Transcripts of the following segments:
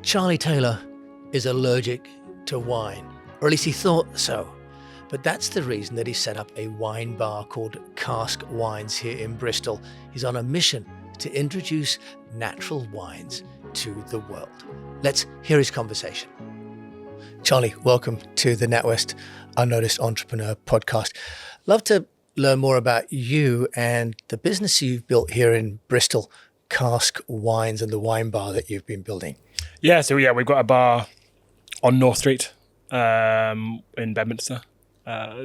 Charlie Taylor is allergic to wine, or at least he thought so. But that's the reason that he set up a wine bar called KASK Wines here in Bristol. He's on a mission to introduce natural wines to the world. Let's hear his conversation. Charlie, welcome to the NatWest Unnoticed Entrepreneur podcast. Love to learn more about you and the business you've built here in Bristol, KASK Wines, and the wine bar that you've been building. So we've got a bar on North Street in Bedminster.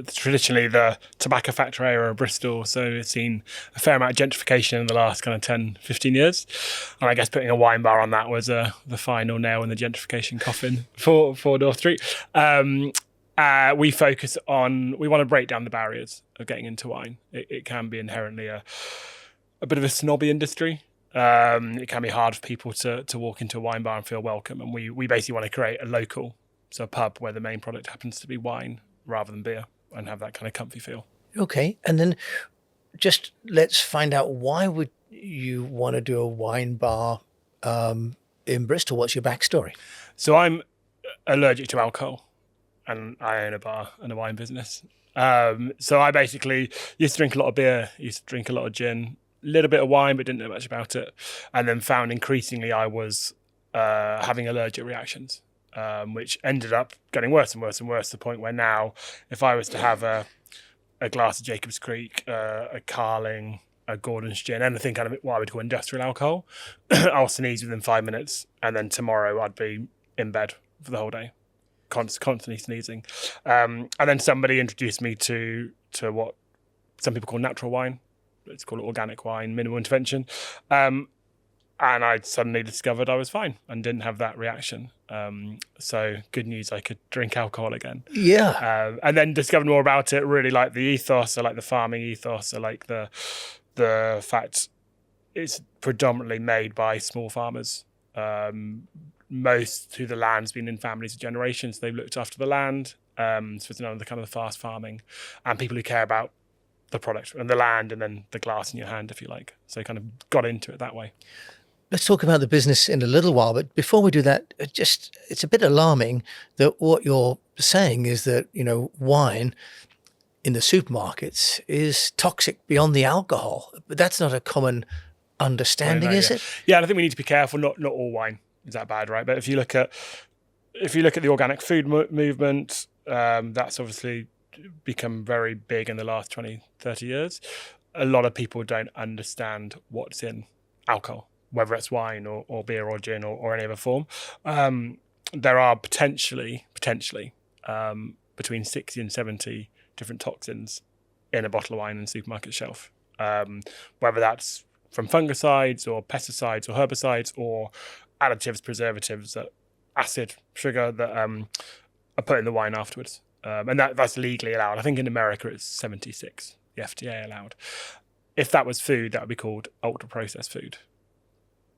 Traditionally the tobacco factory area of Bristol, so it's seen a fair amount of gentrification in the last kind of 10, 15 years. And I guess putting a wine bar on that was the final nail in the gentrification coffin for North Street. We focus on, we want to break down the barriers of getting into wine. It can be inherently a bit of a snobby industry. It can be hard for people to walk into a wine bar and feel welcome. And we basically want to create a local, so a pub where the main product happens to be wine rather than beer, and have that kind of comfy feel. Okay. And then just let's find out, why would you want to do a wine bar in Bristol? What's your backstory? So I'm allergic to alcohol, and I own a bar and a wine business. So I basically used to drink a lot of beer, used to drink a lot of gin, a little bit of wine, but didn't know much about it. And then found increasingly I was having allergic reactions, which ended up getting worse and worse and worse, to the point where now if I was to have a glass of Jacob's Creek, a Carling, a Gordon's gin, anything kind of what I would call industrial alcohol, I'll sneeze within 5 minutes, and then tomorrow I'd be in bed for the whole day, constantly sneezing. And then somebody introduced me to what some people call natural wine. Let's call it organic wine, minimal intervention. And I suddenly discovered I was fine and didn't have that reaction. So good news, I could drink alcohol again. Yeah. And then discovered more about it, really like the ethos, I like the farming ethos, I like the fact it's predominantly made by small farmers. Most of the land's been in families for generations. They've looked after the land. So it's none of the kind of the fast farming, and people who care about the product and the land, and then the glass in your hand, if you like. So kind of got into it that way. Let's talk about the business in a little while, but before we do that, it's a bit alarming that what you're saying is that, wine in the supermarkets is toxic beyond the alcohol. But that's not a common understanding, is it? Yeah, and I think we need to be careful. Not all wine is that bad, right? But if you look at the organic food movement, that's obviously become very big in the last 20, 30 years. A lot of people don't understand what's in alcohol, whether it's wine or beer or gin or any other form. There are potentially between 60 and 70 different toxins in a bottle of wine on the supermarket shelf. Whether that's from fungicides or pesticides or herbicides or additives, preservatives, acid, sugar that are put in the wine afterwards. And that's legally allowed. I think in America it's 76, the FDA allowed. If that was food, that would be called ultra-processed food.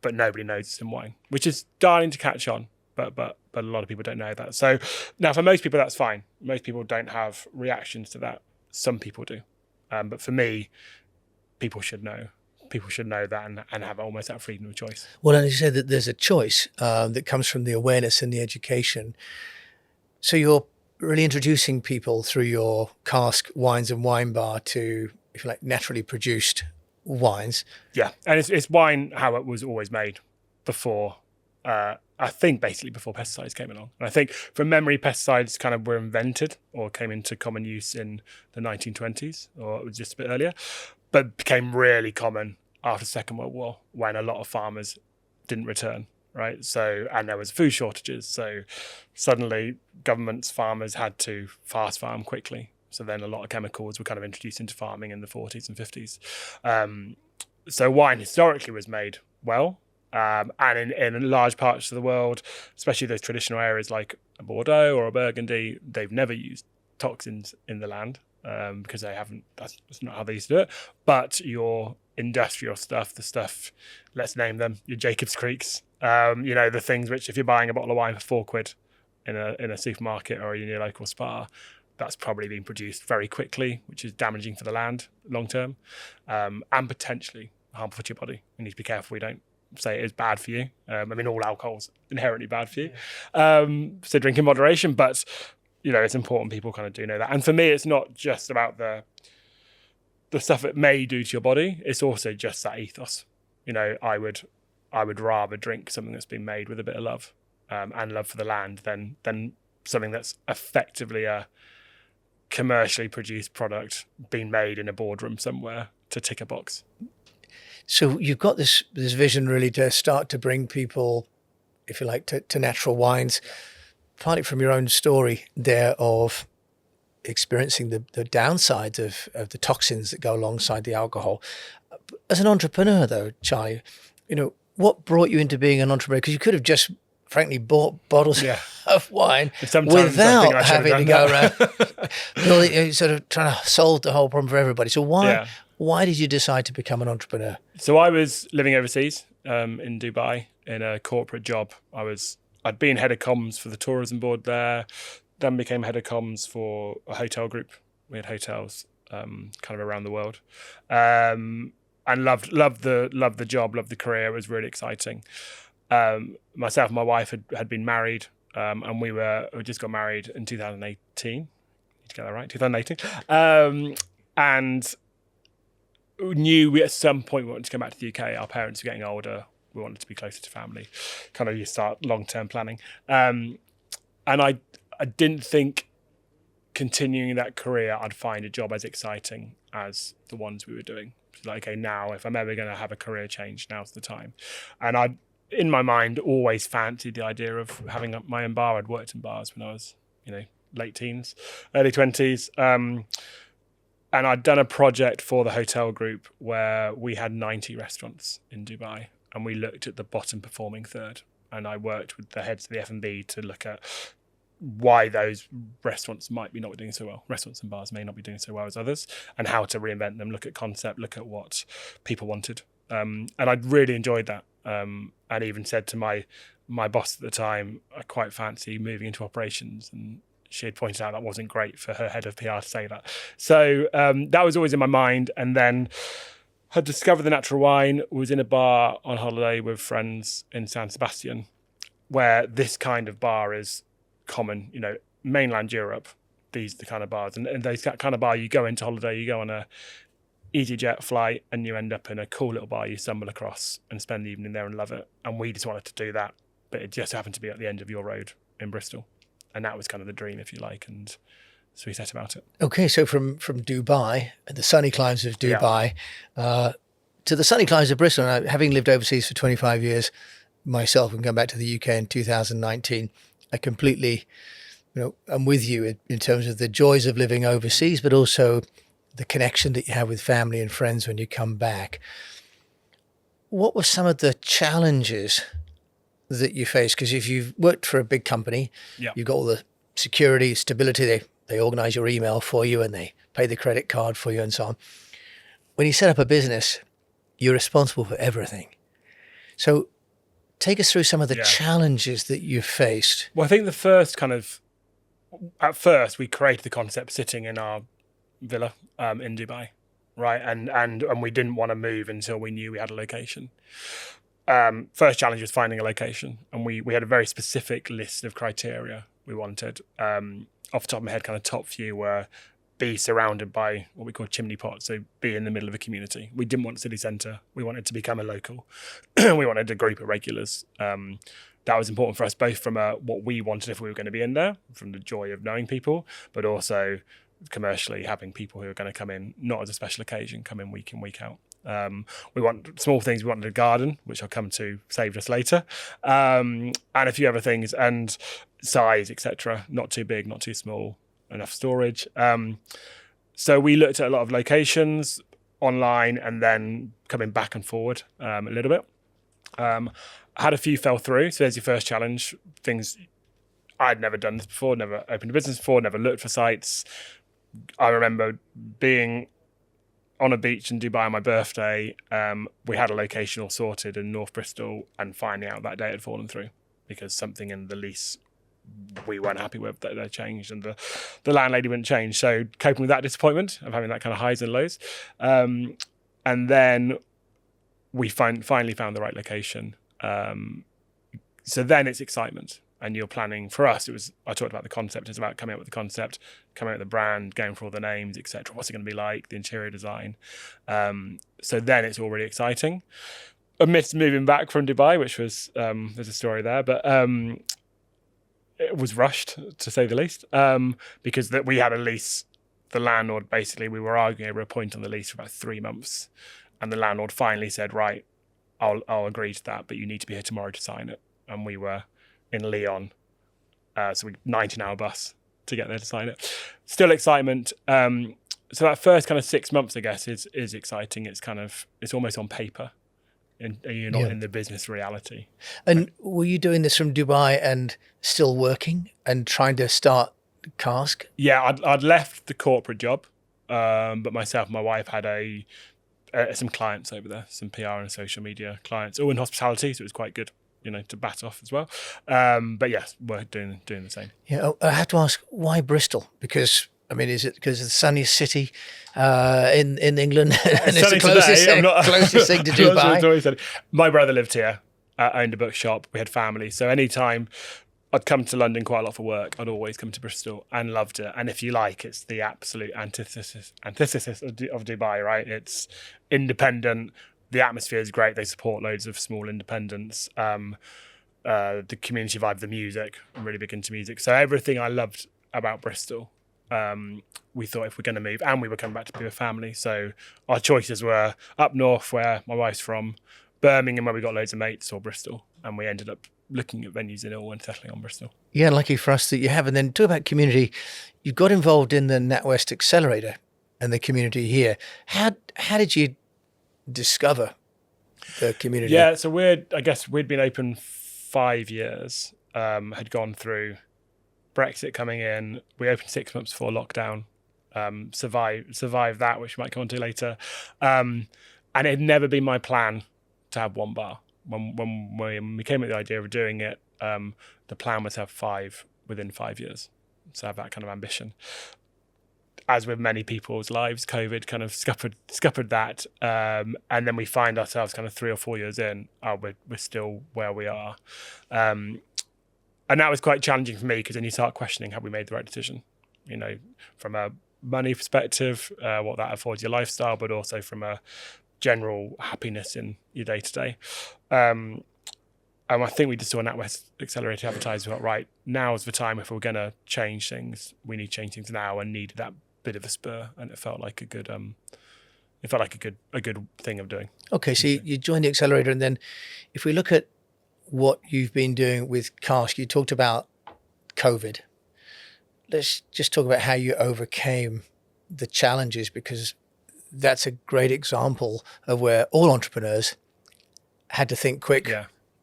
But nobody knows it's in wine, which is starting to catch on. But a lot of people don't know that. So now for most people, that's fine. Most people don't have reactions to that. Some people do. But for me, people should know. People should know that and have almost that freedom of choice. Well, and you said that there's a choice that comes from the awareness and the education. So you're really introducing people through your KASK Wines and Wine Bar to, if you like, naturally produced wines. Yeah, and it's wine how it was always made before, I think basically before pesticides came along. And I think from memory, pesticides kind of were invented or came into common use in the 1920s, or it was just a bit earlier, but became really common after the Second World War, when a lot of farmers didn't return. Right. So, and there was food shortages. So suddenly governments, farmers had to fast farm quickly. So then a lot of chemicals were kind of introduced into farming in the 40s and 50s. So wine historically was made well. And in large parts of the world, especially those traditional areas like a Bordeaux or a Burgundy, they've never used toxins in the land because they haven't, that's not how they used to do it. But your industrial stuff, the stuff, let's name them, your Jacob's Creeks, the things which if you're buying a bottle of wine for £4 in a supermarket or in your local spa, that's probably been produced very quickly, which is damaging for the land long term, and potentially harmful to your body. We need to be careful we don't say it is bad for you. I mean, all alcohol's inherently bad for you. So drink in moderation, but it's important people kind of do know that. And for me, it's not just about the stuff it may do to your body. It's also just that ethos. I would rather drink something that's been made with a bit of love and love for the land than something that's effectively a commercially produced product being made in a boardroom somewhere to tick a box. So you've got this vision really to start to bring people, if you like, to natural wines, partly from your own story there of experiencing the downsides of the toxins that go alongside the alcohol. As an entrepreneur, though, Charlie, what brought you into being an entrepreneur? Because you could have just, frankly, bought bottles of wine without having to go around sort of trying to solve the whole problem for everybody. So why did you decide to become an entrepreneur? So I was living overseas in Dubai in a corporate job. I'd been head of comms for the tourism board there, then became head of comms for a hotel group. We had hotels kind of around the world. And loved the job, loved the career. It was really exciting. Myself and my wife had been married, and we just got married in 2018. Need to get that right, 2018. And knew we at some point we wanted to come back to the UK. Our parents were getting older. We wanted to be closer to family. Kind of you start long-term planning. And I didn't think continuing that career I'd find a job as exciting as the ones we were doing. Like, okay, now if I'm ever going to have a career change, now's the time. And I, in my mind, always fancied the idea of having my own bar. I'd worked in bars when I was, late teens, early 20s. And I'd done a project for the hotel group where we had 90 restaurants in Dubai, and we looked at the bottom performing third. And I worked with the heads of the F&B to look at why those restaurants might be not doing so well. Restaurants and bars may not be doing so well as others, and how to reinvent them, look at concept, look at what people wanted. And I'd really enjoyed that. And even said to my boss at the time, I quite fancy moving into operations. And she had pointed out that wasn't great for her head of PR to say that. So that was always in my mind. And then had discovered the natural wine, was in a bar on holiday with friends in San Sebastian, where this kind of bar is common, mainland Europe, these are the kind of bars. And those kind of bar, you go into holiday, you go on a EasyJet flight and you end up in a cool little bar you stumble across and spend the evening there and love it. And we just wanted to do that, but it just happened to be at the end of your road in Bristol. And that was kind of the dream, if you like. And so we set about it. Okay, so from Dubai, the sunny climes of Dubai, to the sunny climes of Bristol. And having lived overseas for 25 years myself and come back to the UK in 2019, I completely, I'm with you in terms of the joys of living overseas, but also the connection that you have with family and friends when you come back. What were some of the challenges that you faced? Because if you've worked for a big company, you've got all the security, stability, they organize your email for you and they pay the credit card for you and so on. When you set up a business, you're responsible for everything. So take us through some of the challenges that you faced. Well, I think the first at first we created the concept sitting in our villa in Dubai, right? And we didn't want to move until we knew we had a location. First challenge was finding a location, and we had a very specific list of criteria we wanted. Off the top of my head, kind of top few were be surrounded by what we call chimney pots, so be in the middle of a community. We didn't want city centre. We wanted to become a local. We wanted a group of regulars. That was important for us, both from what we wanted if we were going to be in there, from the joy of knowing people, but also commercially having people who are going to come in, not as a special occasion, come in, week out. We want small things. We wanted a garden, which I'll come to, saved us later, and a few other things, and size, etc. Not too big, not too small, enough storage. So we looked at a lot of locations online and then coming back and forward a little bit. Had a few fell through. So there's your first challenge. Things I'd never done this before, never opened a business before, never looked for sites. I remember being on a beach in Dubai on my birthday. We had a location all sorted in North Bristol, and finding out that day it had fallen through because something in the lease we weren't happy with, that they changed, and the landlady wouldn't change. So coping with that disappointment of having that kind of highs and lows. And then we finally found the right location. So then it's excitement, and you're planning. For us, I talked about the concept. It's about coming up with the concept, coming up with the brand, going for all the names, etc. What's it going to be like? The interior design. So then it's all really exciting. Amidst moving back from Dubai, which was there's a story there, but it was rushed, to say the least, because we had a lease. The landlord, basically, we were arguing over a point on the lease for about 3 months, and the landlord finally said, right, I'll agree to that, but you need to be here tomorrow to sign it. And we were in Lyon, so 19-hour bus to get there to sign it. Still excitement. So that first kind of 6 months, I guess, is exciting. It's almost on paper, and you're not in the business reality. And were you doing this from Dubai and still working and trying to start Cask? Yeah, I'd left the corporate job, but myself and my wife had some clients over there, some PR and social media clients, all in hospitality, so it was quite good, to bat off as well. But yes, we're doing the same. Yeah, I have to ask, why Bristol? Because, I mean, is it because of the sunniest city in England? And it's the closest thing to Dubai? My brother lived here, owned a bookshop, we had family, so anytime I'd come to London quite a lot for work, I'd always come to Bristol and loved it. And if you like, it's the absolute antithesis of Dubai, right? It's independent. The atmosphere is great. They support loads of small independents. The community vibe, the music, I'm really big into music. So everything I loved about Bristol, we thought if we're going to move, and we were coming back to be with family. So our choices were up north, where my wife's from, Birmingham, where we got loads of mates, or Bristol. And we ended up looking at venues in all and settling on Bristol. Yeah, lucky for us that you have. And then talk about community. You got involved in the NatWest Accelerator and the community here. How did you discover the community? Yeah, so I guess we'd been open 5 years, had gone through Brexit coming in. We opened 6 months before lockdown, survived that, which we might come on to later. And it had never been my plan to have one bar. When we came up with the idea of doing it, the plan was to have 5 within 5 years. So have that kind of ambition. As with many people's lives, COVID kind of scuppered that. And then we find ourselves kind of 3 or 4 years in, we're still where we are. And that was quite challenging for me, because then you start questioning, have we made the right decision? From a money perspective, what that affords your lifestyle, but also from a general happiness in your day-to-day. And I think we just saw NatWest Accelerator advertise, we thought, right, now's the time. If we're going to change things, we need to change things now, and needed that bit of a spur. And it felt like a good thing of doing. Okay, so you joined the accelerator, and then if we look at what you've been doing with Cask, you talked about COVID. Let's just talk about how you overcame the challenges, because that's a great example of where all entrepreneurs had to think quick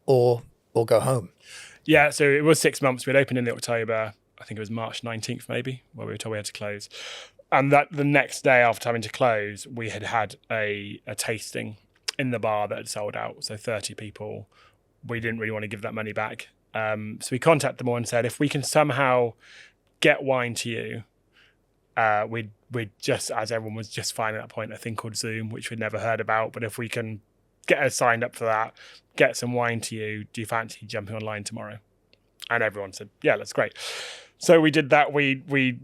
or go home. Yeah, so it was 6 months. We'd opened in the October, I think it was March 19th maybe, where we were told we had to close. And that the next day after having to close, we had a tasting in the bar that had sold out. So 30 people. We didn't really want to give that money back. So we contacted them all and said, if we can somehow get wine to you, we'd just, as everyone was just finding at that point, a thing called Zoom, which we'd never heard about. But if we can get us signed up for that, get some wine to you, do you fancy jumping online tomorrow? And everyone said, yeah, that's great. So we did that. We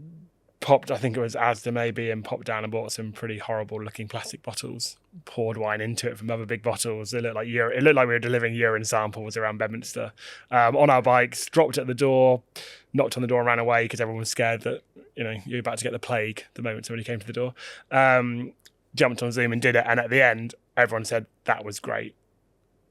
popped, I think it was Asda maybe, and popped down and bought some pretty horrible looking plastic bottles, poured wine into it from other big bottles. It looked like we were delivering urine samples around Bedminster, on our bikes, dropped it at the door, knocked on the door and ran away, because everyone was scared that, you're about to get the plague the moment somebody came to the door. Jumped on Zoom and did it. And at the end, everyone said, that was great.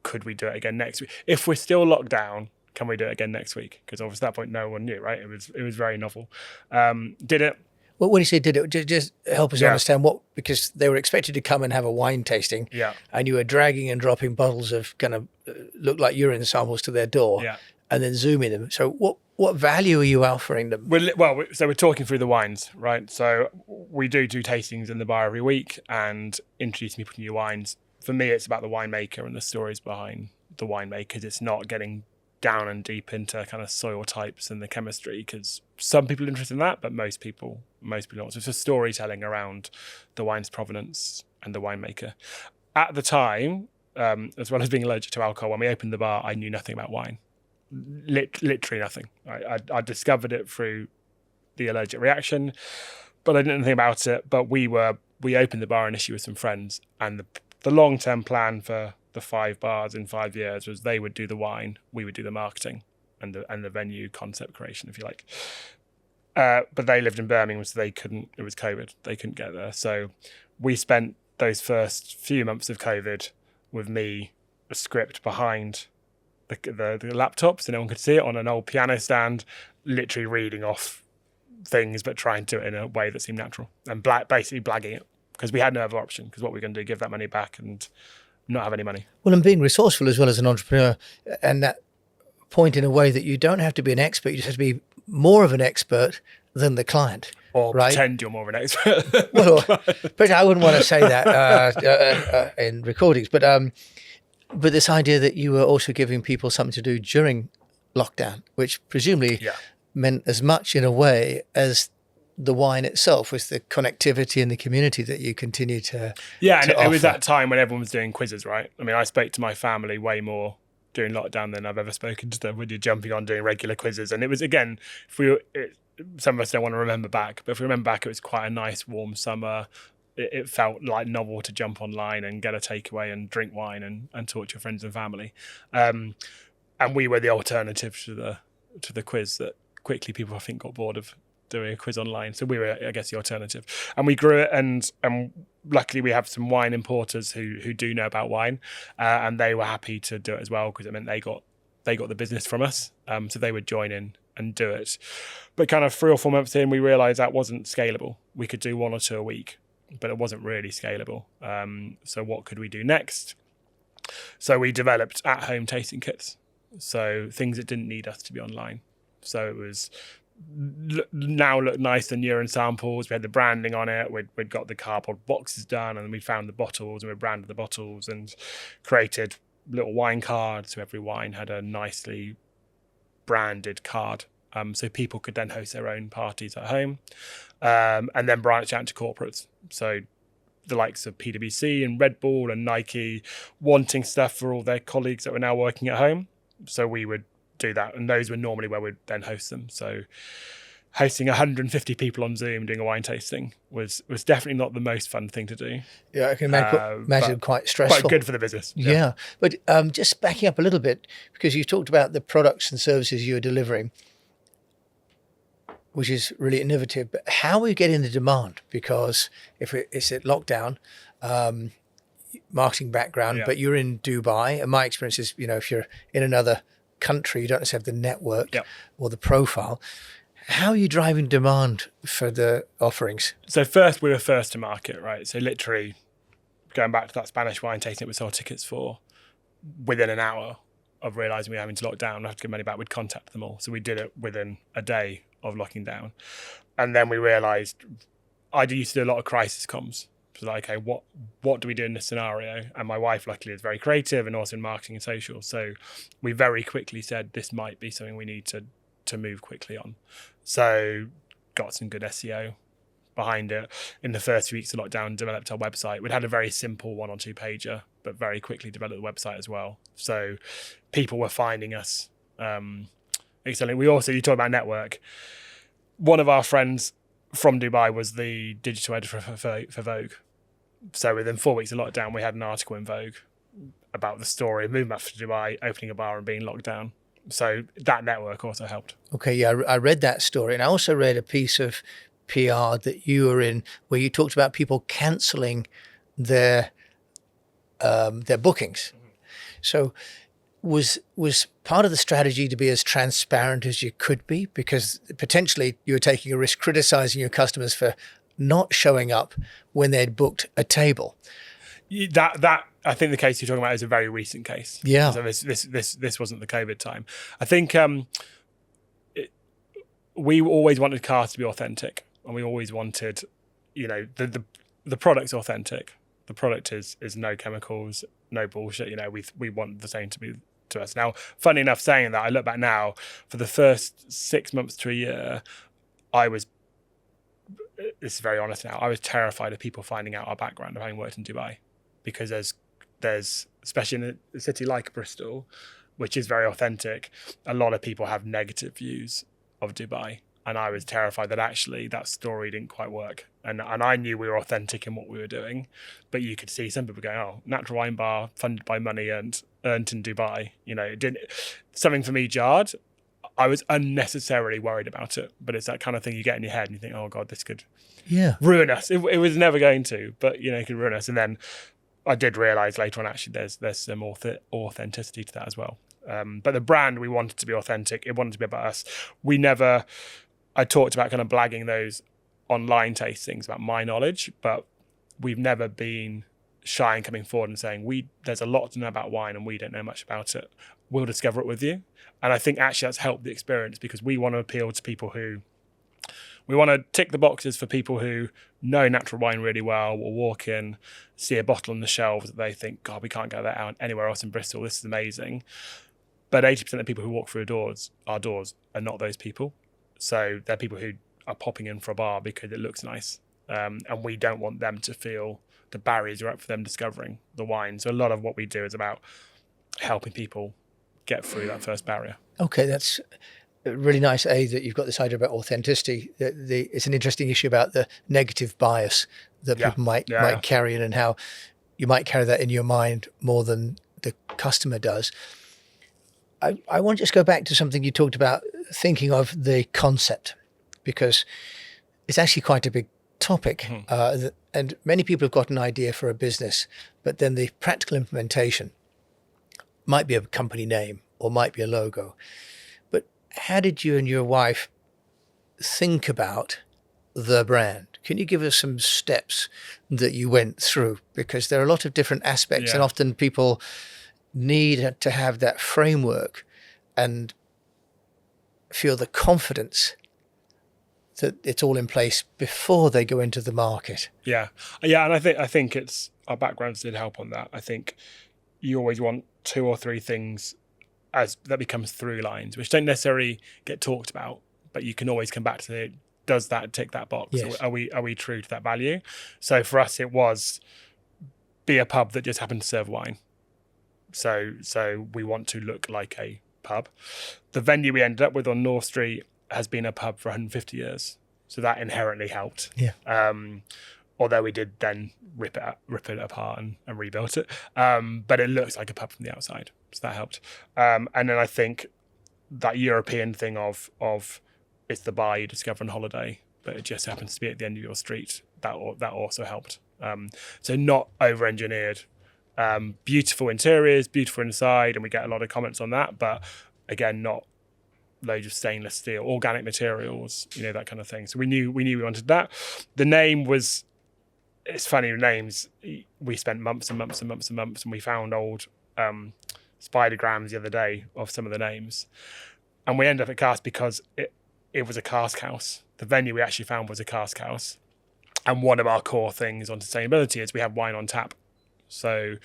Could we do it again next week? If we're still locked down, can we do it again next week? Because obviously at that point, no one knew, right? It was very novel. Did it. Well, when you say did it, just help us understand because they were expected to come and have a wine tasting, and you were dragging and dropping bottles of kind of looked like urine samples to their door, and then zooming them. So what value are you offering them? So we're talking through the wines, right? So we do tastings in the bar every week and introducing people to new wines. For me, it's about the winemaker and the stories behind the winemakers. It's not getting down and deep into kind of soil types and the chemistry, because some people are interested in that, but most people not. So it's a storytelling around the wine's provenance and the winemaker. At the time, as well as being allergic to alcohol, when we opened the bar, I knew nothing about wine. Literally nothing. I discovered it through the allergic reaction, but I didn't know anything about it. But we opened the bar initially with some friends, and the long-term plan for the 5 bars in 5 years was they would do the wine, we would do the marketing and the venue concept creation, if you like. But they lived in Birmingham, so they couldn't. It was COVID; they couldn't get there. So we spent those first few months of COVID with me, a script behind the laptop, so no one could see it, on an old piano stand, literally reading off things, but trying to do it in a way that seemed natural, and basically blagging it, because we had no other option. Because what we're going to do, give that money back and not have any money. Well, and being resourceful as well as an entrepreneur, and that point in a way that you don't have to be an expert, you just have to be more of an expert than the client. Or right? Pretend you're more of an expert. Well, but I wouldn't want to say that in recordings, but this idea that you were also giving people something to do during lockdown, which presumably meant as much in a way as the wine itself, was the connectivity and the community that you continue to and to it was offer. that time when everyone was doing quizzes, right? I mean, I spoke to my family way more during lockdown than I've ever spoken to them when you're jumping on doing regular quizzes. And it was, again, some of us don't want to remember back, but if we remember back, it was quite a nice warm summer. It felt like novel to jump online and get a takeaway and drink wine and talk to your friends and family. And we were the alternative to the quiz that quickly people, I think, got bored of doing a quiz online. So we were, I guess, the alternative. And we grew it, and luckily we have some wine importers who do know about wine, and they were happy to do it as well, because it meant they got the business from us. So they would join in and do it. But kind of 3 or 4 months in, we realised that wasn't scalable. We could do 1 or 2 a week, but it wasn't really scalable. So what could we do next? So we developed at-home tasting kits. So things that didn't need us to be online. So it was now look nice and urine samples. We had the branding on it. We'd got the cardboard boxes done, and we found the bottles, and we branded the bottles and created little wine cards. So every wine had a nicely branded card. So people could then host their own parties at home, and then branch out to corporates. So the likes of PwC and Red Bull and Nike wanting stuff for all their colleagues that were now working at home. So we would do that, and those were normally where we'd then host them. So hosting 150 people on Zoom doing a wine tasting was definitely not the most fun thing to do. Yeah, I can imagine quite stressful. Quite good for the business. Yeah. But just backing up a little bit, because you talked about the products and services you were delivering, which is really innovative. But how are you getting the demand? Because if it's at lockdown, marketing background, but you're in Dubai, and my experience is, if you're in another country, you don't necessarily have the network or the profile. How are you driving demand for the offerings? So first, we were first to market, right? So literally, going back to that Spanish wine tasting that we sold tickets for, within an hour of realising we were having to lock down, we have to get money back, we'd contact them all. So we did it within a day of locking down. And then we realised, I used to do a lot of crisis comms. So like, okay, what do we do in this scenario? And my wife, luckily, is very creative and also in marketing and social. So we very quickly said, this might be something we need to move quickly on. So got some good SEO behind it. In the first few weeks of lockdown, developed our website. We'd had a very simple 1 or 2 pager, but very quickly developed the website as well. So people were finding us. Excellent. You talk about network. One of our friends from Dubai was the digital editor for Vogue. So within 4 weeks of lockdown, we had an article in Vogue about the story of moving back to Dubai, opening a bar and being locked down. So that network also helped. Okay, yeah, I read that story. And I also read a piece of PR that you were in where you talked about people cancelling their bookings. So was part of the strategy to be as transparent as you could be? Because potentially you were taking a risk criticizing your customers for not showing up when they'd booked a table. That I think the case you're talking about is a very recent case. Yeah. So this wasn't the COVID time. I think we always wanted cars to be authentic, and we always wanted, the product's authentic. The product is no chemicals, no bullshit. We want the same to be to us. Now, funny enough, saying that, I look back now, for the first 6 months to a year, this is very honest now, I was terrified of people finding out our background of having worked in Dubai, because there's, especially in a city like Bristol, which is very authentic, a lot of people have negative views of Dubai. And I was terrified that actually that story didn't quite work. And I knew we were authentic in what we were doing, but you could see some people going, oh, natural wine bar funded by money earned in Dubai. You know, it didn't, something for me jarred. I was unnecessarily worried about it, but it's that kind of thing you get in your head and you think, oh God, this could ruin us. It was never going to, but you know, it could ruin us. And then I did realize later on, actually, there's some authenticity to that as well. But the brand, we wanted to be authentic. It wanted to be about us. I talked about kind of blagging those online tastings about my knowledge, but we've never been shy in coming forward and saying, there's a lot to know about wine and we don't know much about it. We'll discover it with you. And I think actually that's helped the experience, because we want to appeal to people we want to tick the boxes for people who know natural wine really well, will walk in, see a bottle on the shelves that they think, God, we can't get that out anywhere else in Bristol. This is amazing. But 80% of people who walk through our doors are not those people. So they're people who are popping in for a bar because it looks nice. And we don't want them to feel the barriers are up for them discovering the wine. So a lot of what we do is about helping people get through that first barrier. Okay, that's really nice, that you've got this idea about authenticity. It's an interesting issue about the negative bias that people might carry in, and how you might carry that in your mind more than the customer does. I want to just go back to something you talked about, thinking of the concept, because it's actually quite a big topic. And many people have got an idea for a business, but then the practical implementation might be a company name or might be a logo. But how did you and your wife think about the brand? Can you give us some steps that you went through? Because there are a lot of different aspects, and often people need to have that framework and feel the confidence that it's all in place before they go into the market. Yeah. And I think it's, our backgrounds did help on that. I think you always want 2 or 3 things as that becomes through lines, which don't necessarily get talked about, but you can always come back to it. Does that tick that box? Yes. Are we true to that value? So for us, it was be a pub that just happened to serve wine. So we want to look like a pub. The venue we ended up with on North Street has been a pub for 150 years. So that inherently helped. Yeah. Although we did then rip it apart and rebuilt it. But it looks like a pub from the outside. So that helped. And then I think that European thing of it's the bar you discover on holiday, but it just happens to be at the end of your street, that also helped. So not over-engineered. Beautiful interiors, beautiful inside, and we get a lot of comments on that, but again, not loads of stainless steel, organic materials, that kind of thing. So we knew we wanted that. The name was, it's funny, names, we spent months and months and months and months, and we found old spidergrams the other day of some of the names, and we ended up at Cask because it was a cask house. The venue we actually found was a cask house, and one of our core things on sustainability is we have wine on tap. So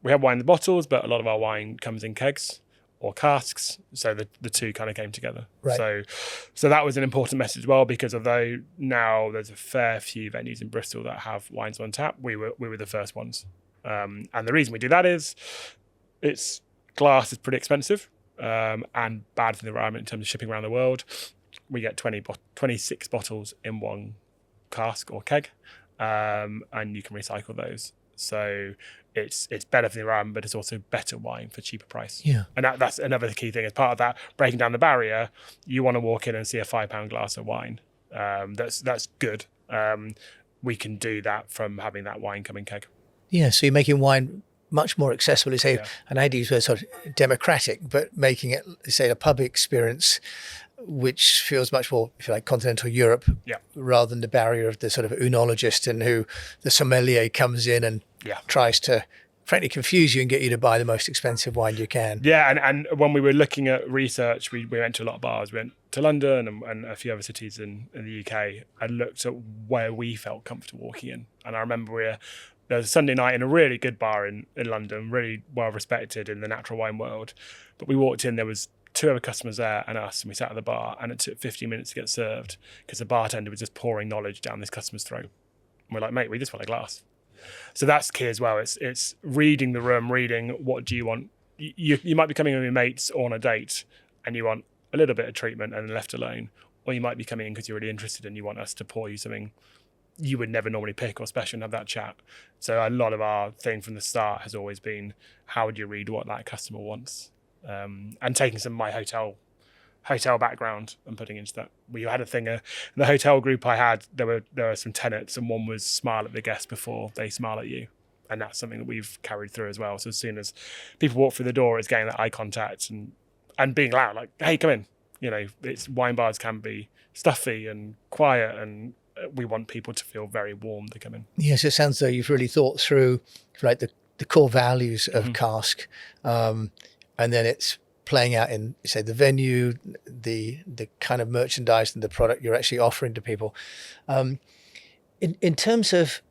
we have wine in the bottles, but a lot of our wine comes in kegs or casks. So the two kind of came together. Right. So that was an important message as well, because although now there's a fair few venues in Bristol that have wines on tap, we were the first ones. And the reason we do that is glass is pretty expensive and bad for the environment in terms of shipping around the world. We get 26 bottles in one cask or keg, and you can recycle those. So it's better for the environment, but it's also better wine for cheaper price. Yeah. And that's another key thing. As part of that, breaking down the barrier, you want to walk in and see a £5 glass of wine. That's good. We can do that from having that wine come in keg. Yeah, so you're making wine much more accessible. And I do use the word sort of democratic, but making it, say, a pub experience, which feels much more, if you like, continental Europe, rather than the barrier of the sort of oenologist and who the sommelier comes in and tries to, frankly, confuse you and get you to buy the most expensive wine you can. Yeah, and when we were looking at research, we went to a lot of bars. We went to London and a few other cities in the UK and looked at where we felt comfortable walking in. And I remember there was a Sunday night in a really good bar in London, really well respected in the natural wine world. But we walked in, there was 2 other customers there and us, and we sat at the bar, and it took 15 minutes to get served because the bartender was just pouring knowledge down this customer's throat. And we're like, mate, we just want a glass. So that's key as well. It's reading the room, reading what do you want. You might be coming in with your mates on a date and you want a little bit of treatment and left alone, or you might be coming in because you're really interested and you want us to pour you something you would never normally pick or special and have that chat. So a lot of our thing from the start has always been, how would you read what that customer wants? And taking some of my hotel background and putting into that. We had a thing in the hotel group I had, there were some tenets, and one was smile at the guest before they smile at you. And that's something that we've carried through as well. So as soon as people walk through the door, it's getting that eye contact and being loud, like, hey, come in. Wine bars can be stuffy and quiet, and we want people to feel very warm to come in. Yes, it sounds though you've really thought through like the core values of Cask, and then it's playing out in, say, the venue, the kind of merchandise and the product you're actually offering to people. In terms of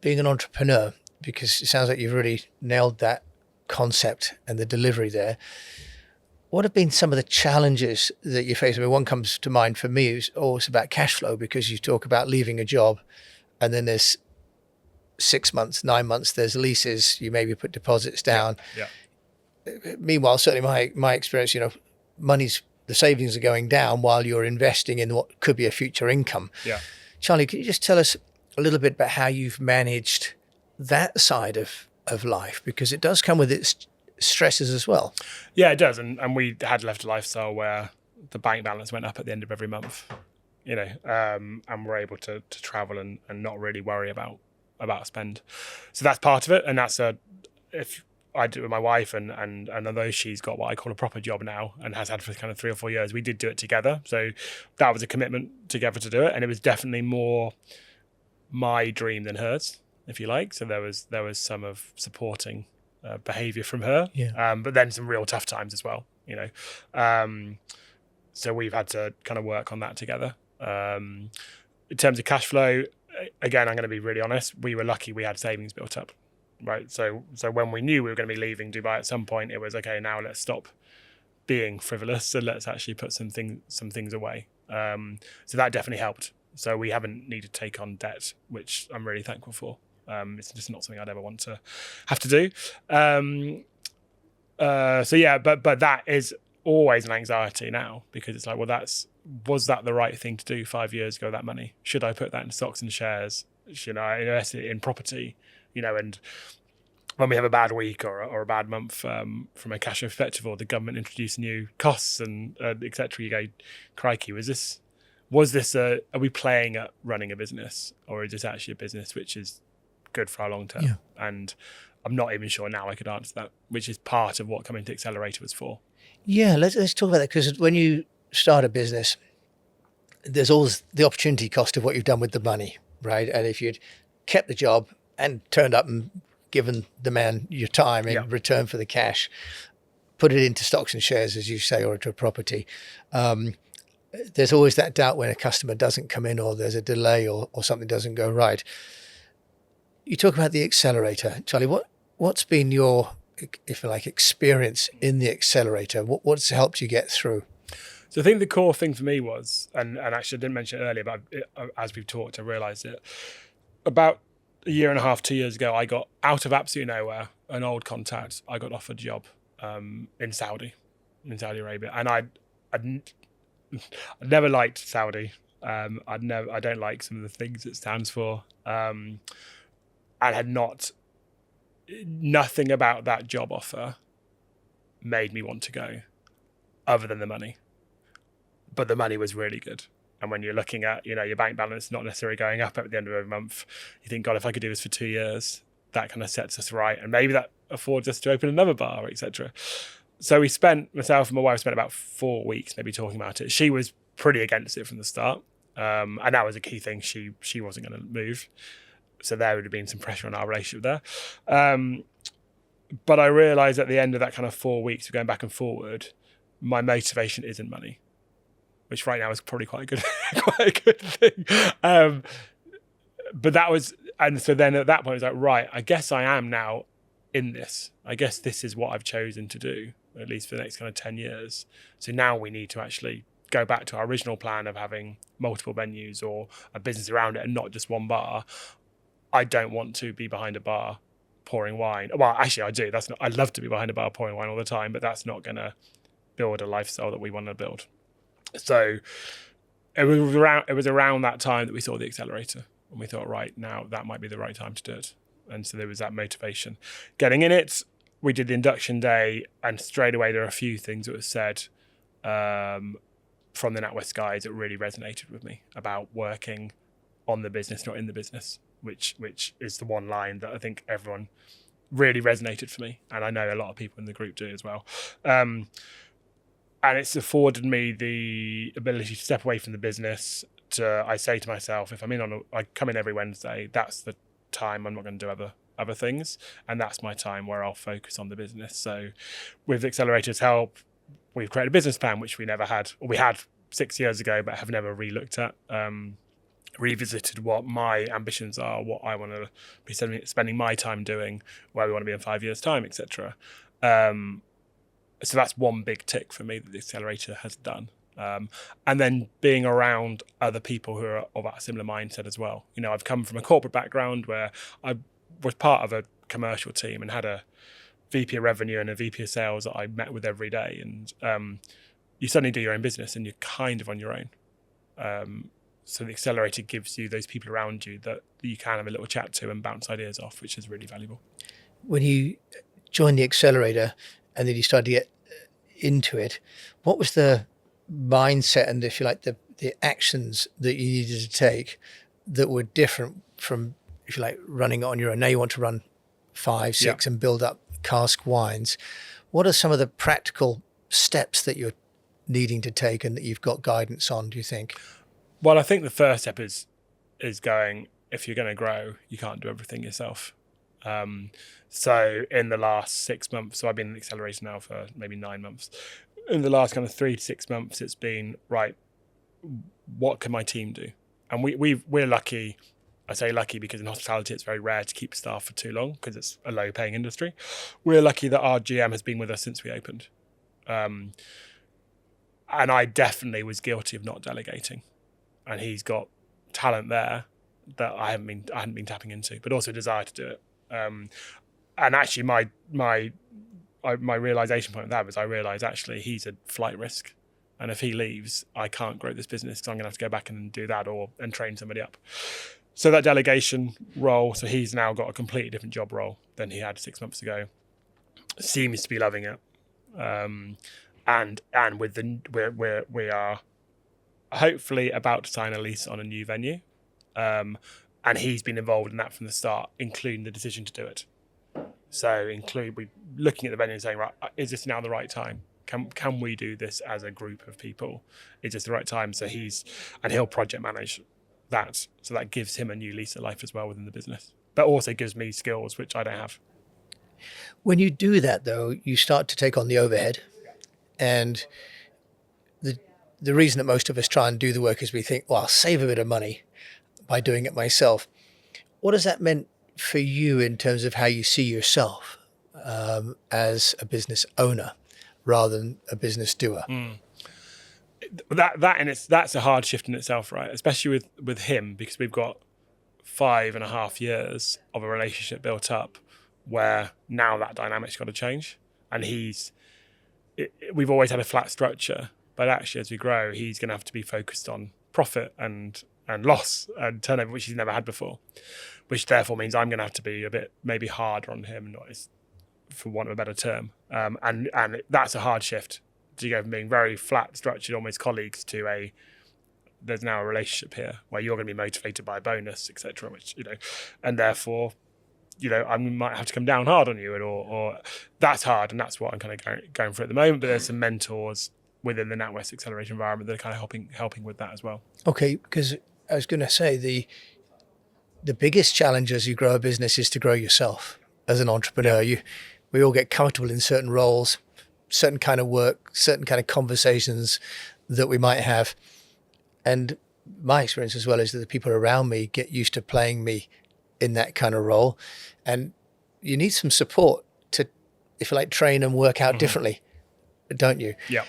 being an entrepreneur, because it sounds like you've really nailed that concept and the delivery there. What have been some of the challenges that you face? I mean, one comes to mind for me is always about cash flow, because you talk about leaving a job and then there's 6 months, 9 months, there's leases, you maybe put deposits down. Yeah. Meanwhile, certainly my experience, the savings are going down while you're investing in what could be a future income. Yeah. Charlie, can you just tell us a little bit about how you've managed that side of life? Because it does come with its stresses as well. Yeah, it does. And we had left a lifestyle where the bank balance went up at the end of every month, and we're able to travel and not really worry about spend. So that's part of it. And that's if I do it with my wife, and although she's got what I call a proper job now and has had for kind of 3 or 4 years, we did do it together. So that was a commitment together to do it. And it was definitely more my dream than hers, if you like. So there was some of supporting behavior from her, but then some real tough times as well, so we've had to kind of work on that together. In terms of cash flow, again, I'm going to be really honest, we were lucky we had savings built up, right? So when we knew we were going to be leaving Dubai at some point, it was okay, now let's stop being frivolous and let's actually put some things away. So that definitely helped. So we haven't needed to take on debt, which I'm really thankful for. It's just not something I'd ever want to have to do. But that is always an anxiety now, because it's like, well, was that the right thing to do 5 years ago, that money? Should I put that in stocks and shares? Should I invest it in property? And when we have a bad week or a bad month from a cash perspective, or the government introduce new costs and et cetera, you go, crikey, are we playing at running a business, or is this actually a business which is good for our long term? And I'm not even sure now I could answer that, which is part of what coming to Accelerator was for. Let's talk about that, because when you start a business, there's always the opportunity cost of what you've done with the money, right? And if you'd kept the job and turned up and given the man your time in return for the cash, put it into stocks and shares, as you say, or into a property, there's always that doubt when a customer doesn't come in, or there's a delay, or something doesn't go right. You talk about the accelerator, Charlie. What's been your, if you like, experience in the accelerator? What's helped you get through? So I think the core thing for me was, and actually I didn't mention it earlier, but as we've talked, I realised it. About a year and a half, 2 years ago, I got out of absolutely nowhere, an old contact. I got offered a job in Saudi Arabia, and I'd never liked Saudi. I don't like some of the things it stands for. And had nothing about that job offer made me want to go, other than the money. But the money was really good. And when you're looking at, your bank balance not necessarily going up at the end of every month, you think, God, if I could do this for 2 years, that kind of sets us right. And maybe that affords us to open another bar, etc. So myself and my wife spent about 4 weeks maybe talking about it. She was pretty against it from the start. And that was a key thing. She wasn't going to move. So there would have been some pressure on our relationship there. But I realised at the end of that kind of 4 weeks of going back and forward, my motivation isn't money, which right now is probably quite a good thing. But that was, and so then at that point, it was like, right, I guess I am now in this. I guess this is what I've chosen to do, at least for the next kind of 10 years. So now we need to actually go back to our original plan of having multiple venues or a business around it and not just one bar. I don't want to be behind a bar pouring wine. Well, actually, I do. I'd love to be behind a bar pouring wine all the time, but that's not going to build a lifestyle that we want to build. So it was around that time that we saw the accelerator, and we thought, right, now that might be the right time to do it. And so there was that motivation. Getting in it, we did the induction day, and straight away there are a few things that were said from the NatWest guys that really resonated with me about working on the business, not in the business, which is the one line that I think everyone really resonated for me. And I know a lot of people in the group do as well. And it's afforded me the ability to step away from the business. I say to myself, if I come in every Wednesday, that's the time I'm not going to do other things. And that's my time where I'll focus on the business. So with Accelerators' help, we've created a business plan, which we never had, or we had 6 years ago, but have never re-looked at, revisited what my ambitions are, what I want to be spending my time doing, where we want to be in 5 years' time, etc. So that's one big tick for me that the Accelerator has done. And then being around other people who are of a similar mindset as well. You know, I've come from a corporate background where I was part of a commercial team and had a VP of revenue and a VP of sales that I met with every day. And you suddenly do your own business and you're kind of on your own. So the Accelerator gives you those people around you that you can have a little chat to and bounce ideas off, which is really valuable. When you joined the Accelerator and then you started to get into it, what was the mindset and, if you like, the actions that you needed to take that were different from, if you like, running it on your own? Now you want to run 5, 6 and build up Cask Wines. What are some of the practical steps that you're needing to take and that you've got guidance on, do you think? Well, I think the first step is going, if you're going to grow, you can't do everything yourself. So in the last 6 months, so I've been in the Accelerator now for maybe 9 months. In the last kind of 3 to 6 months, it's been, right, what can my team do? And we're lucky. I say lucky because in hospitality, it's very rare to keep staff for too long because it's a low paying industry. We're lucky that our GM has been with us since we opened. And I definitely was guilty of not delegating. And he's got talent there that I hadn't been tapping into, but also a desire to do it. And actually, my realization point of that was I realized actually he's a flight risk, and if he leaves, I can't grow this business because I'm going to have to go back and do that and train somebody up. So that delegation role, so he's now got a completely different job role than he had 6 months ago. Seems to be loving it, and with we are hopefully about to sign a lease on a new venue, and he's been involved in that from the start, including the decision to do it. So we looking at the venue and saying, right, is this now the right time? Can we do this as a group of people? Is this the right time? So he'll project manage that. So that gives him a new lease of life as well within the business, but also gives me skills which I don't have. When you do that, though, you start to take on the overhead, and the reason that most of us try and do the work is we think, well, I'll save a bit of money by doing it myself. What has that meant for you in terms of how you see yourself as a business owner rather than a business doer? That's a hard shift in itself, right? Especially with him, because we've got 5.5 years of a relationship built up where now that dynamic's got to change. And we've always had a flat structure, but actually as we grow, he's going to have to be focused on profit and loss and turnover, which he's never had before, which therefore means I'm going to have to be a bit maybe harder on him, for want of a better term. And that's a hard shift to go from being very flat structured, almost colleagues, to there's now a relationship here where you're going to be motivated by a bonus, etc. Which, and therefore, I might have to come down hard on you, or that's hard, and that's what I'm kind of going for at the moment. But there's some mentors within the NatWest Accelerator environment that are kind of helping with that as well. Okay, because I was going to say the biggest challenge as you grow a business is to grow yourself as an entrepreneur. We all get comfortable in certain roles, certain kind of work, certain kind of conversations that we might have. And my experience as well is that the people around me get used to playing me in that kind of role. And you need some support to, if you like, train and work out differently, don't you? Yeah.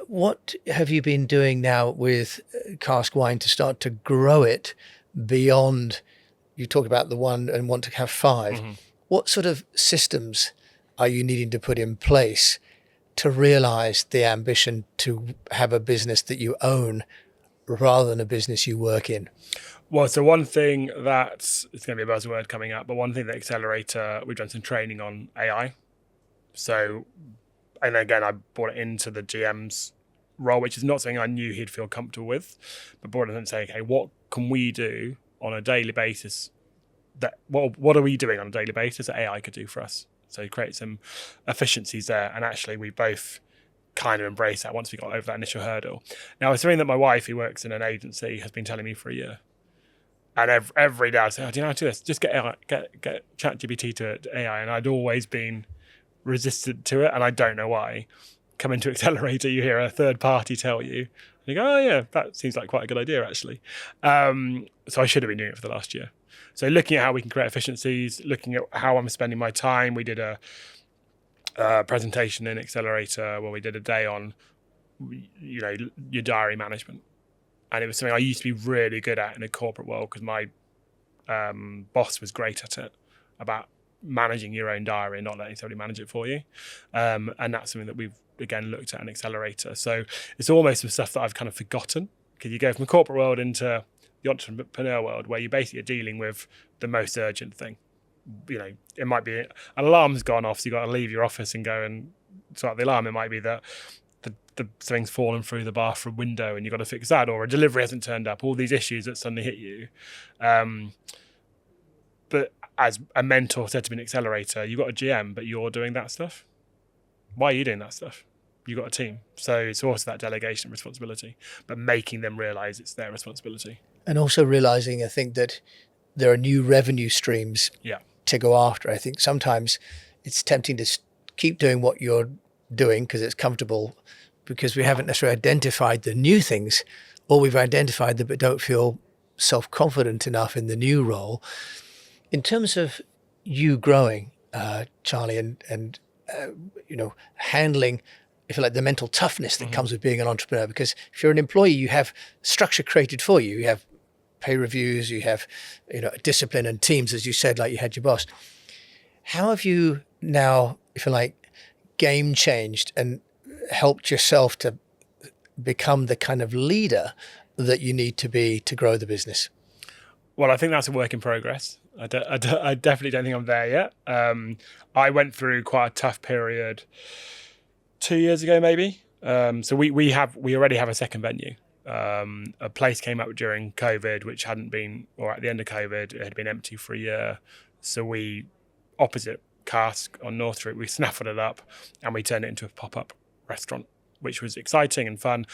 What have you been doing now with Cask Wine to start to grow it beyond, you talked about the one and want to have 5. Mm-hmm. What sort of systems are you needing to put in place to realize the ambition to have a business that you own rather than a business you work in? Well, so one thing that, it's going to be a buzzword coming up, but one thing that Accelerator, we've done some training on AI. So, and again, I brought it into the GM's role, which is not something I knew he'd feel comfortable with, but brought it in and saying, okay, what can we do on a daily basis? What are we doing on a daily basis that AI could do for us? So create some efficiencies there. And actually, we both kind of embraced that once we got over that initial hurdle. Now, it's something that my wife, who works in an agency, has been telling me for a year. And every day I say, do you know how to do this? Just get ChatGPT to AI. And I'd always been resistant to it, and I don't know why. Come into Accelerator, you hear a third party tell you, and you go, oh yeah, that seems like quite a good idea actually. So I should have been doing it for the last year. So looking at how we can create efficiencies, looking at how I'm spending my time. We did a presentation in Accelerator where we did a day on, your diary management. And it was something I used to be really good at in the corporate world because my boss was great at it, about managing your own diary and not letting somebody manage it for you. And that's something that we've, again, looked at in Accelerator. So it's almost some stuff that I've kind of forgotten, because you go from the corporate world into the entrepreneur world where you basically are dealing with the most urgent thing. It might be an alarm's gone off, so you've got to leave your office and go and sort out the alarm. It might be that something's fallen through the bathroom window and you've got to fix that, or a delivery hasn't turned up, all these issues that suddenly hit you. But as a mentor said to me in Accelerator, you've got a GM, but you're doing that stuff. Why are you doing that stuff? You've got a team. So it's also that delegation of responsibility, but making them realize it's their responsibility. And also realizing, I think, that there are new revenue streams to go after. I think sometimes it's tempting to keep doing what you're doing because it's comfortable, because we haven't necessarily identified the new things, or we've identified them but don't feel self-confident enough in the new role. In terms of you growing, Charlie, and handling, if you like, the mental toughness that comes with being an entrepreneur, because if you're an employee, you have structure created for you. You have pay reviews, you have, discipline and teams, as you said, like you had your boss. How have you now, if you like, game changed and helped yourself to become the kind of leader that you need to be to grow the business? Well, I think that's a work in progress. I definitely don't think I'm there yet. I went through quite a tough period 2 years ago, maybe. So we already have a second venue. A place came up during COVID, which hadn't been, or at the end of COVID, it had been empty for a year. So we, opposite KASK on North Street, we snaffled it up and we turned it into a pop-up restaurant, which was exciting and fun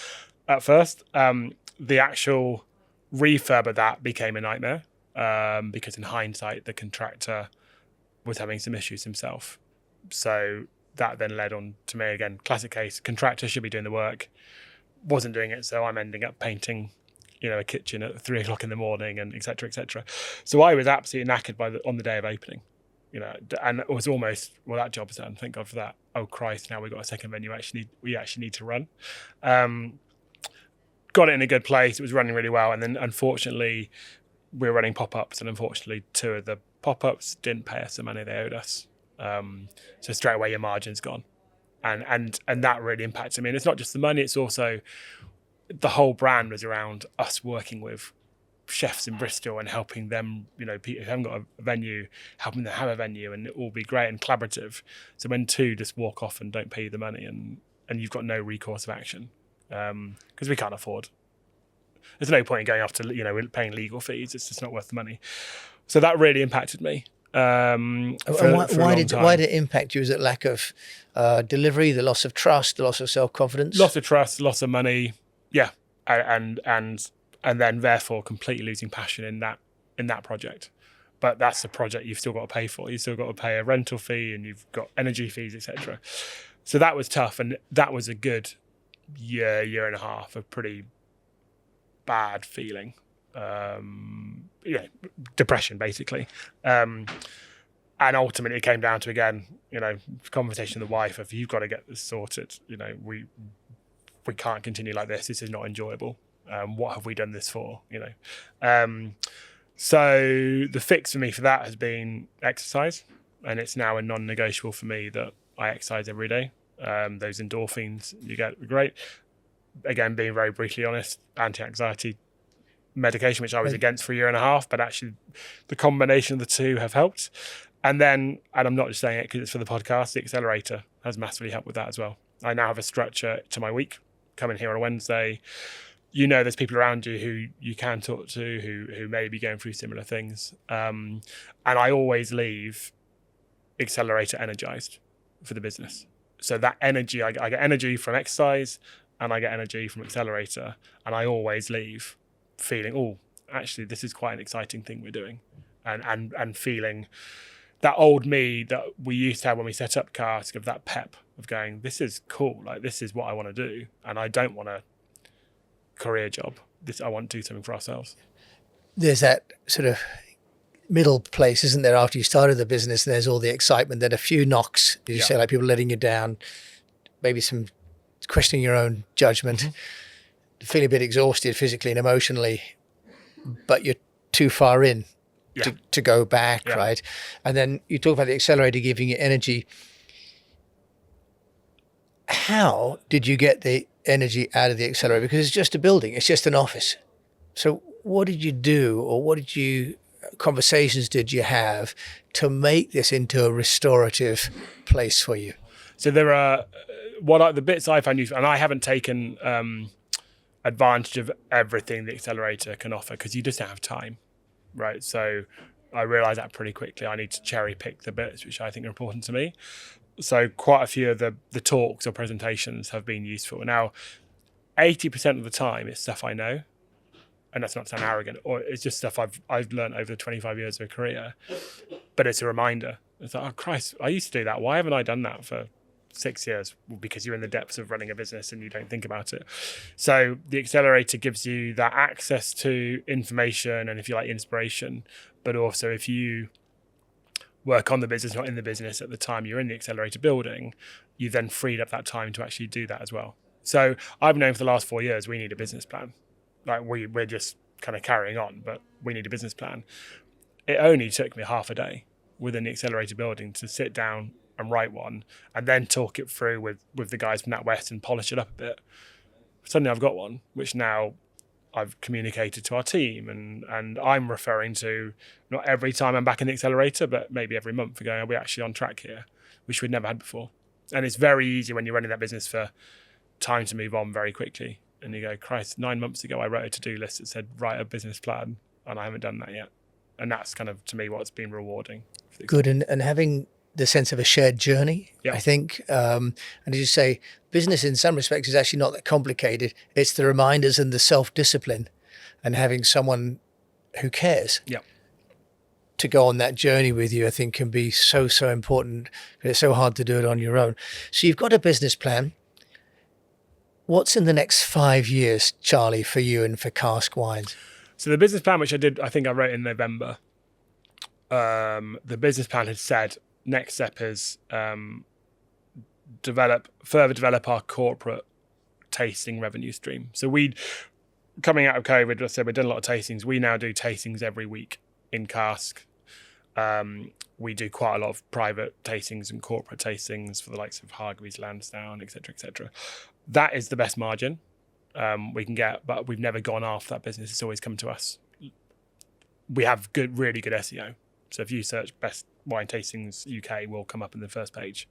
at first. The actual refurb of that became a nightmare because in hindsight, the contractor was having some issues himself. So that then led on to me, again, classic case, contractor should be doing the work, wasn't doing it. So I'm ending up painting, a kitchen at 3 o'clock in the morning and et cetera, et cetera. So I was absolutely knackered on the day of opening, and it was almost, well, that job's done. Thank God for that. Oh Christ, now we've got a second venue we actually need to run. Got it in a good place. It was running really well. And then unfortunately, we were running pop-ups, and unfortunately 2 of the pop-ups didn't pay us the money they owed us. So straight away your margin's gone. And that really impacted me. And it's not just the money, it's also the whole brand was around us working with chefs in Bristol and helping them, people who haven't got a venue, helping them have a venue, and it will be great and collaborative. So when 2 just walk off and don't pay you the money and you've got no recourse of action, because we can't afford. There's no point in going after, paying legal fees. It's just not worth the money. So that really impacted me. Why did it impact you? Is it lack of delivery, the loss of trust, the loss of self-confidence? Loss of trust, loss of money, yeah, and then therefore completely losing passion in that project. But that's a project you've still got to pay for. You've still got to pay a rental fee, and you've got energy fees, etc. So that was tough, and that was a good year and a half of pretty bad feeling. Depression basically. And ultimately it came down to, again, conversation with the wife of, you've got to get this sorted. We can't continue like this. This is not enjoyable. What have we done this for? So the fix for me for that has been exercise, and it's now a non-negotiable for me that I exercise every day. Those endorphins you get are great. Again, being very briefly honest, anti-anxiety medication, which I was against for a year and a half, but actually the combination of the two have helped. And then, and I'm not just saying it because it's for the podcast, the Accelerator has massively helped with that as well. I now have a structure to my week. Come in here on a Wednesday. You know, there's people around you who you can talk to who may be going through similar things. And I always leave Accelerator energized for the business. So that energy, I get energy from exercise and I get energy from Accelerator. And I always leave feeling, oh, actually, this is quite an exciting thing we're doing. And feeling that old me that we used to have when we set up Cask, of that pep of going, this is cool. Like, this is what I want to do. And I don't want a career job. I want to do something for ourselves. There's that sort of middle place, isn't there? After you started the business, there's all the excitement, then a few knocks, as you say, like people letting you down, maybe some questioning your own judgment, feeling a bit exhausted physically and emotionally, but you're too far in to go back, right? And then you talk about the Accelerator giving you energy. How did you get the energy out of the Accelerator? Because it's just a building, it's just an office. So what did you do, or conversations did you have to make this into a restorative place for you? So there are the bits I found useful, and I haven't taken advantage of everything the Accelerator can offer because you just don't have time, right? So I realised that pretty quickly. I need to cherry pick the bits which I think are important to me. So quite a few of the talks or presentations have been useful. Now, 80% of the time it's stuff I know, and that's not to sound arrogant, or it's just stuff I've learned over the 25 years of a career, but it's a reminder. It's like, oh Christ, I used to do that. Why haven't I done that for 6 years? Well, because you're in the depths of running a business and you don't think about it. So the Accelerator gives you that access to information and, if you like, inspiration, but also if you work on the business, not in the business at the time you're in the Accelerator building, you then freed up that time to actually do that as well. So I've known for the last 4 years we need a business plan. Like we're just kind of carrying on, but we need a business plan. It only took me half a day within the Accelerator building to sit down and write one, and then talk it through with the guys from NatWest and polish it up a bit. Suddenly I've got one, which now I've communicated to our team, and I'm referring to, not every time I'm back in the Accelerator, but maybe every month, going, are we actually on track here? Which we'd never had before. And it's very easy when you're running that business for time to move on very quickly. And you go, Christ, 9 months ago I wrote a to-do list that said write a business plan, and I haven't done that yet. And that's kind of, to me, what's been rewarding. Good, and having the sense of a shared journey, I think. And as you say, business in some respects is actually not that complicated. It's the reminders and the self-discipline and having someone who cares to go on that journey with you, I think can be so, so important. It's so hard to do it on your own. So you've got a business plan. What's in the next 5 years, Charlie, for you and for Cask Wines? So the business plan, which I think I wrote in November, the business plan had said, next step is further develop our corporate tasting revenue stream. So coming out of COVID, I said we've done a lot of tastings. We now do tastings every week in Cask. We do quite a lot of private tastings and corporate tastings for the likes of Hargreaves, Lansdowne, etc., etc. That is the best margin we can get, but we've never gone after that business. It's always come to us. We have really good SEO. So if you search best wine tastings UK, will come up in the first page.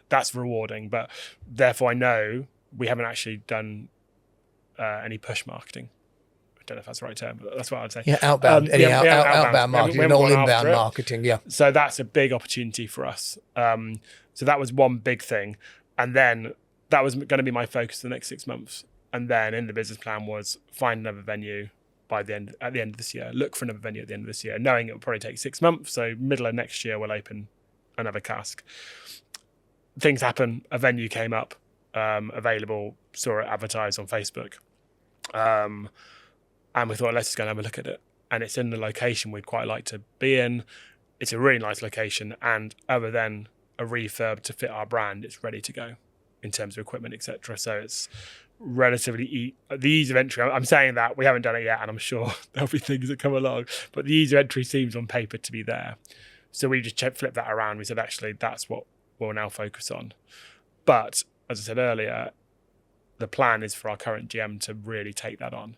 That's rewarding, but therefore I know we haven't actually done any push marketing. I don't know if that's the right term, but that's what I'd say. Yeah, outbound marketing, and all inbound marketing, So that's a big opportunity for us. So that was one big thing. And then that was going to be my focus for the next 6 months. And then in the business plan was find another venue at the end of this year, look for another venue at the end of this year, knowing it will probably take 6 months. So middle of next year, we'll open another cask. Things happen. A venue came up, available, saw it advertised on Facebook. And we thought, let's just go and have a look at it. And it's in the location we'd quite like to be in. It's a really nice location. And other than a refurb to fit our brand, it's ready to go in terms of equipment, etc. So it's relatively the ease of entry. I'm saying that we haven't done it yet, and I'm sure there'll be things that come along, but the ease of entry seems on paper to be there. So we just flipped that around. We said, actually, that's what we'll now focus on. But as I said earlier, the plan is for our current GM to really take that on,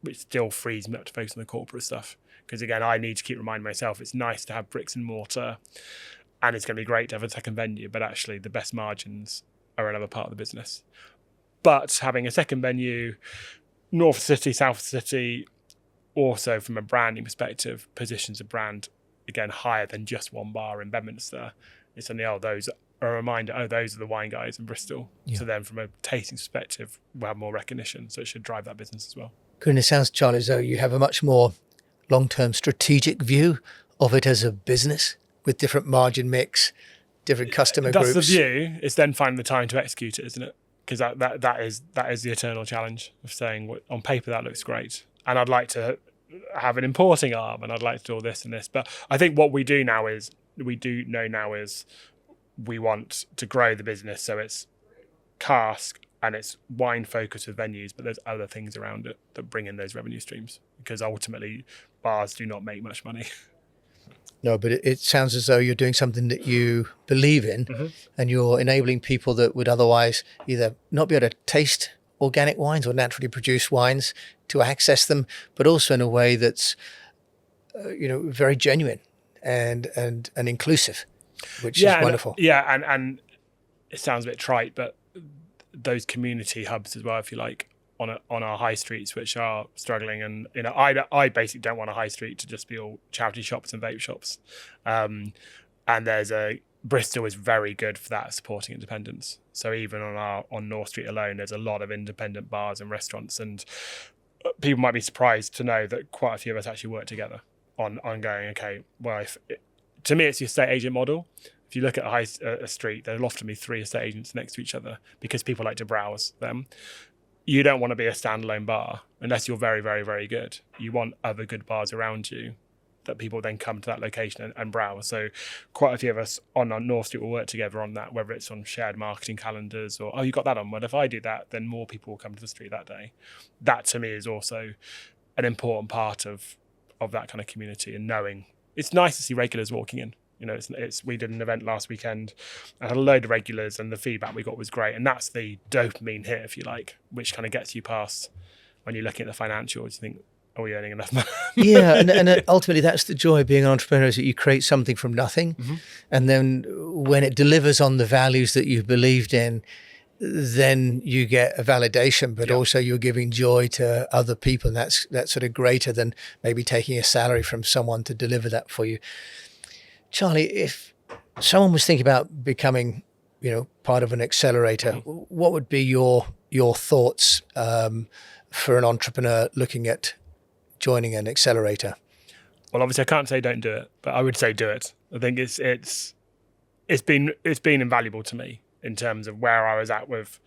which still frees me up to focus on the corporate stuff. Because again, I need to keep reminding myself it's nice to have bricks and mortar, and it's going to be great to have a second venue, but actually the best margins are another part of the business. But having a second venue, north of the city, south of the city, also from a branding perspective, positions a brand, again, higher than just one bar in Bedminster. It's only, those are a reminder, those are the wine guys in Bristol. Yeah. So then from a tasting perspective, we'll have more recognition. So it should drive that business as well. Good. And it sounds, Charlie, as though you have a much more long-term strategic view of it as a business with different margin mix, different customer groups. That's the view. It's then finding the time to execute it, isn't it? Because that is the eternal challenge of saying, on paper, that looks great. And I'd like to have an importing arm, and I'd like to do all this and this. But I think what we do know is we want to grow the business. So it's cask and it's wine focused with venues, but there's other things around it that bring in those revenue streams, because ultimately bars do not make much money. No, but it sounds as though you're doing something that you believe in, mm-hmm. and you're enabling people that would otherwise either not be able to taste organic wines or naturally produced wines to access them, but also in a way that's, very genuine and inclusive, which is wonderful. And it sounds a bit trite, but those community hubs as well, if you like, on our high streets, which are struggling, and I basically don't want a high street to just be all charity shops and vape shops, and Bristol is very good for that, supporting independence. So even on North Street alone, there's a lot of independent bars and restaurants, and people might be surprised to know that quite a few of us actually work together on going, okay, well, to me it's the estate agent model. If you look at a street, there'll often be 3 estate agents next to each other because people like to browse them. You don't want to be a standalone bar unless you're very, very, very good. You want other good bars around you that people then come to that location and browse. So quite a few of us on North Street will work together on that, whether it's on shared marketing calendars or, you got that on. Well, if I do that, then more people will come to the street that day. That to me is also an important part of that kind of community, and knowing it's nice to see regulars walking in. We did an event last weekend and had a load of regulars, and the feedback we got was great. And that's the dopamine hit, if you like, which kind of gets you past when you're looking at the financials. You think, are we earning enough money? Yeah, and ultimately that's the joy of being an entrepreneur, is that you create something from nothing. Mm-hmm. And then when it delivers on the values that you've believed in, then you get a validation, but also you're giving joy to other people. And that's sort of greater than maybe taking a salary from someone to deliver that for you. Charlie, if someone was thinking about becoming, part of an accelerator, what would be your thoughts for an entrepreneur looking at joining an accelerator? Well, obviously, I can't say don't do it, but I would say do it. I think it's been invaluable to me in terms of where I was at with.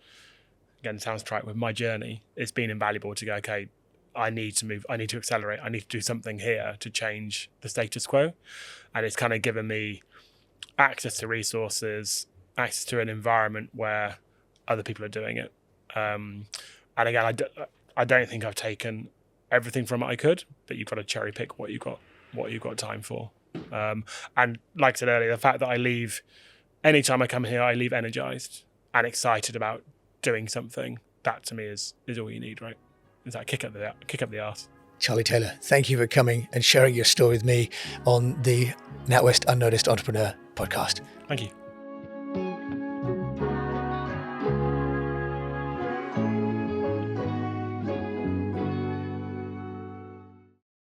Again, it sounds trite, with my journey. It's been invaluable to go, okay, I need to move, I need to accelerate, I need to do something here to change the status quo. And it's kind of given me access to resources, access to an environment where other people are doing it. And again, I don't think I've taken everything from it I could, but you've got to cherry pick what you've got time for. And like I said earlier, the fact that I leave, anytime I come here, I leave energized and excited about doing something. That to me is all you need, right? Is that kick up the arse. Charlie Taylor, thank you for coming and sharing your story with me on the NatWest Unnoticed Entrepreneur podcast. Thank you.